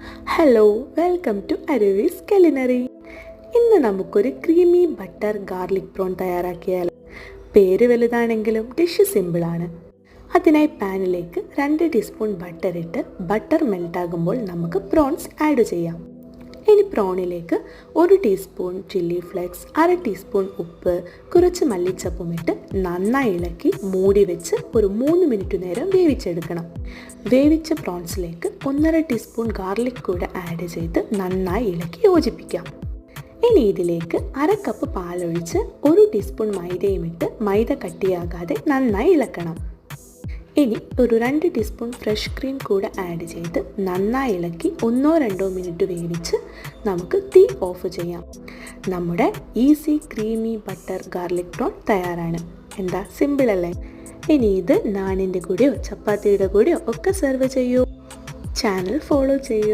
Hello, welcome to Aruvi's culinary. ഇന്ന് നമുക്കൊരു creamy butter garlic prawn തയ്യാറാക്കിയാൽ. പേര് വലുതാണെങ്കിലും ഡിഷ് സിമ്പിളാണ്. അതിനായി പാനിലേക്ക് 2 ടീസ്പൂൺ ബട്ടർ ഇട്ട് ബട്ടർ മെൽട്ടാകുമ്പോൾ നമുക്ക് പ്രോൺസ് ആഡ് ചെയ്യാം. ഇനി പ്രോണിലേക്ക് 1 ടീസ്പൂൺ ചില്ലി ഫ്ലേക്സ്, 1/2 ടീസ്പൂൺ ഉപ്പ്, കുറച്ച് മല്ലിച്ചപ്പും ഇട്ട് നന്നായി ഇളക്കി മൂടി വെച്ച് ഒരു 3 മിനിറ്റ് നേരം വേവിച്ചെടുക്കണം. വേവിച്ച പ്രോൺസിലേക്ക് 1/2 ടീസ്പൂൺ ഗാർലിക് കൂടെ ആഡ് ചെയ്ത് നന്നായി ഇളക്കി യോജിപ്പിക്കാം. ഇനി ഇതിലേക്ക് 1/2 കപ്പ് പാലൊഴിച്ച് 1 ടീസ്പൂൺ മൈദയും ഇട്ട് മൈദ കട്ടിയാകാതെ നന്നായി ഇളക്കണം. ഇനി ഒരു 2 ടീസ്പൂൺ ഫ്രഷ് ക്രീം കൂടെ ആഡ് ചെയ്ത് നന്നായി ഇളക്കി 1-2 മിനിറ്റ് വേവിച്ച് നമുക്ക് തീ ഓഫ് ചെയ്യാം. നമ്മുടെ easy creamy butter garlic prawn തയ്യാറാണ്. എന്താ, സിമ്പിൾ അല്ലേ? ഇനി ഇത് നാനിൻ്റെ കൂടെയോ ചപ്പാത്തിയുടെ കൂടെയോ ഒക്കെ സെർവ് ചെയ്യൂ. ചാനൽ ഫോളോ ചെയ്യൂ.